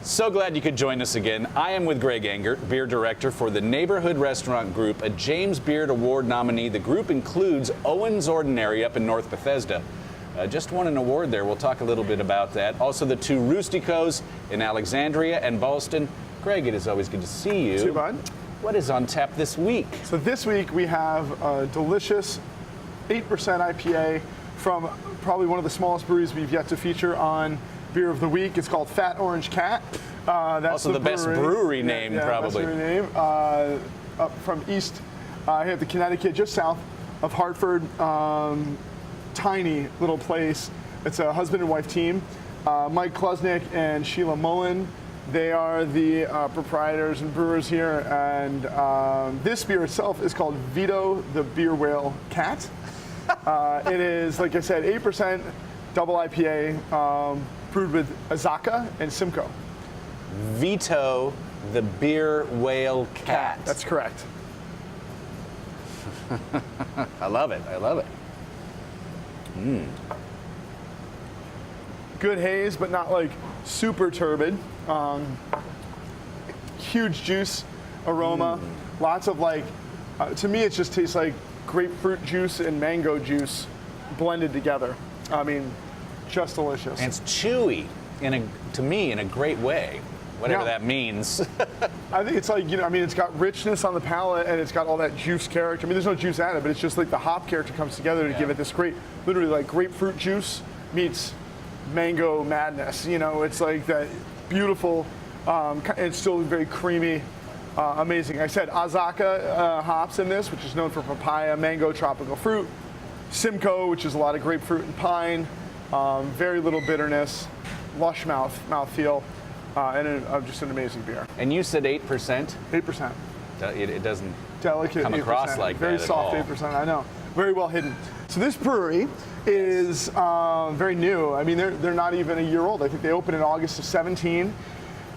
So glad you could join us again. I am with Greg Engert, beer director for the Neighborhood Restaurant Group, a James Beard Award nominee. The group includes Owen's Ordinary up in North Bethesda. Just won an award there. We'll talk a little bit about that. Also the two Rusticos in Alexandria and Ballston. Greg, it is always good to see you. See you, bud. What is on tap this week? So this week we have a delicious 8% IPA from probably one of the smallest breweries we've yet to feature on Beer of the Week. It's called Fat Orange Cat. That's also the best brewery name, probably. Best brewery name. Up from east, here at the Connecticut, just south of Hartford. Tiny little place. It's a husband and wife team. Mike Klusnick and Sheila Mullen. They are the proprietors and brewers here. And this beer itself is called Vito, the Beer Whale Cat. It is, like I said, 8% double IPA. Brewed with Azacca and Simcoe. Vito, the Beer Whale Cat. That's correct. I love it. I love it. Good haze, but not like super turbid. Huge juice aroma. Lots of like, to me it just tastes like grapefruit juice and mango juice blended together. I mean, just delicious. And it's chewy, to me, in a great way, whatever that means. I think it's like, it's got richness on the palate and it's got all that juice character. I mean, there's no juice added, but it's just like the hop character comes together to give it this great, literally like grapefruit juice meets mango madness. It's like that beautiful, it's still very creamy, amazing. I said Azacca hops in this, which is known for papaya, mango, tropical fruit. Simcoe, which is a lot of grapefruit and pine. Very little bitterness, lush mouthfeel, and just an amazing beer. And you said 8%? 8%. It doesn't Delicate come 8%. across like very that soft at all. 8%, I know. Very well hidden. So this brewery is very new. I mean, they're not even a year old. I think they opened in August of 17.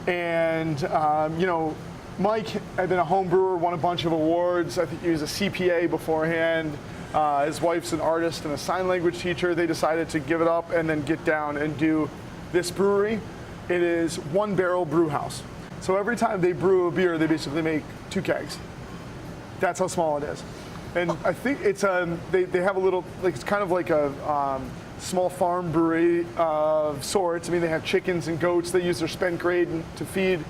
And, Mike had been a home brewer, won a bunch of awards. I think he was a CPA beforehand. His wife's an artist and a sign language teacher. They decided to give it up and then get down and do this brewery. It is one barrel brew house. So every time they brew a beer, they basically make 2 kegs. That's how small it is. And I think it's they have a little, like it's kind of like a small farm brewery of sorts. I mean, they have chickens and goats. They use their spent grade to feed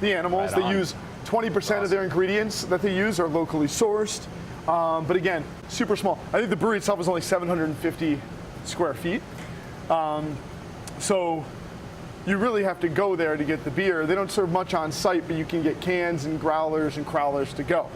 the animals. They use 20% of their ingredients that they use are locally sourced. But again, super small. I think the brewery itself is only 750 square feet. So you really have to go there to get the beer. They don't serve much on site, but you can get cans and growlers and crowlers to go.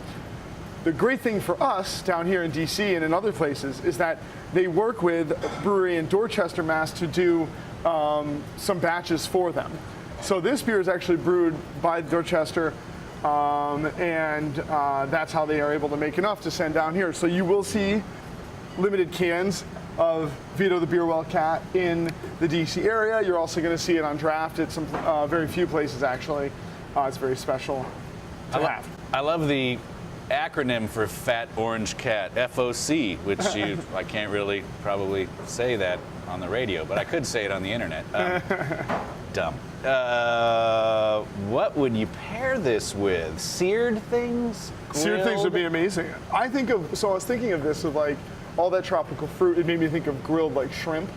The great thing for us down here in DC and in other places is that they work with a brewery in Dorchester, Mass to do some batches for them. So this beer is actually brewed by Dorchester. That's how they are able to make enough to send down here. So you will see limited cans of Vito the Beer Well Cat in the DC area. You're also going to see it on draft at some very few places actually. It's very special to have. I love the acronym for Fat Orange Cat, FOC, which I can't really probably say that on the radio, but I could say it on the internet. Dumb. What would you pair this with? Seared things? Seared things would be amazing. I was thinking of this with like all that tropical fruit. It made me think of grilled like shrimp,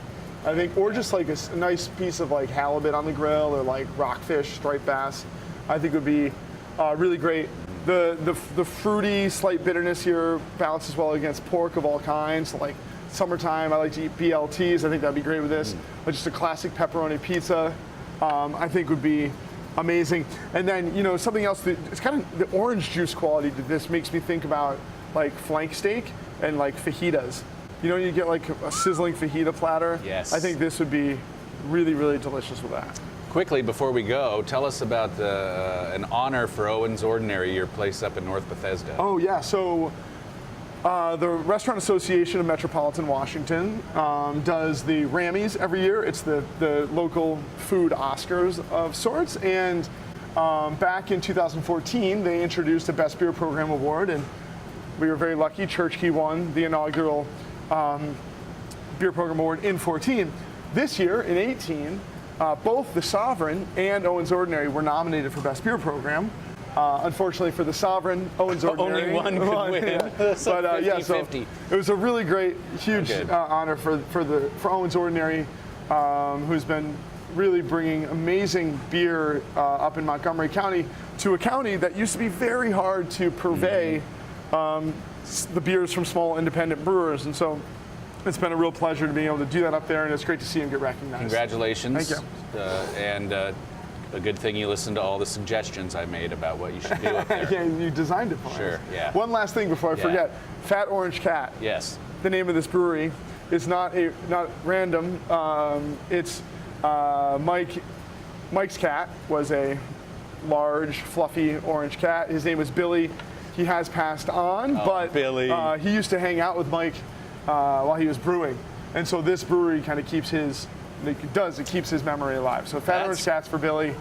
I think, or just like a nice piece of like halibut on the grill or like rockfish, striped bass. I think would be really great. The fruity, slight bitterness here balances well against pork of all kinds. Like summertime, I like to eat BLTs. I think that'd be great with this. Or just a classic pepperoni pizza. I think would be amazing. And then, something else, it's kind of the orange juice quality to this makes me think about like flank steak and like fajitas. You get like a sizzling fajita platter. Yes. I think this would be really, really delicious with that. Quickly, before we go, tell us about an honor for Owen's Ordinary, your place up in North Bethesda. Oh, yeah. So the Restaurant Association of Metropolitan Washington does the Rammys every year. It's the local food Oscars of sorts. And back in 2014, they introduced a Best Beer Program Award, and we were very lucky. Church Key won the inaugural Beer Program Award in 14. This year, in 18, both the Sovereign and Owens Ordinary were nominated for Best Beer Program. Unfortunately for the Sovereign, Owens Ordinary Only one could win. Yeah. So But yeah, 50-50. it was a really great, huge honor for Owens Ordinary, who's been really bringing amazing beer up in Montgomery County to a county that used to be very hard to purvey the beers from small independent brewers. And so it's been a real pleasure to be able to do that up there, and it's great to see him get recognized. Congratulations. Thank you. And a good thing you listened to all the suggestions I made about what you should do up there. Yeah, you designed it for us. Sure, yeah. One last thing before I forget. Fat Orange Cat. Yes. The name of this brewery is not random. It's Mike's cat was a large, fluffy orange cat. His name was Billy. He has passed on, but Billy. He used to hang out with Mike while he was brewing. And so this brewery kind of keeps his memory alive. So Fat Orange Cat's for Billy,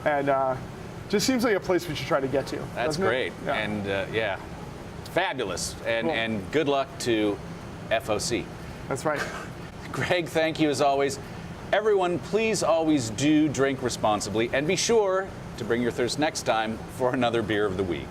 and just seems like a place we should try to get to. That's great. Yeah. And fabulous. And good luck to FOC. That's right. Greg, thank you as always. Everyone, please always do drink responsibly, and be sure to bring your thirst next time for another Beer of the Week.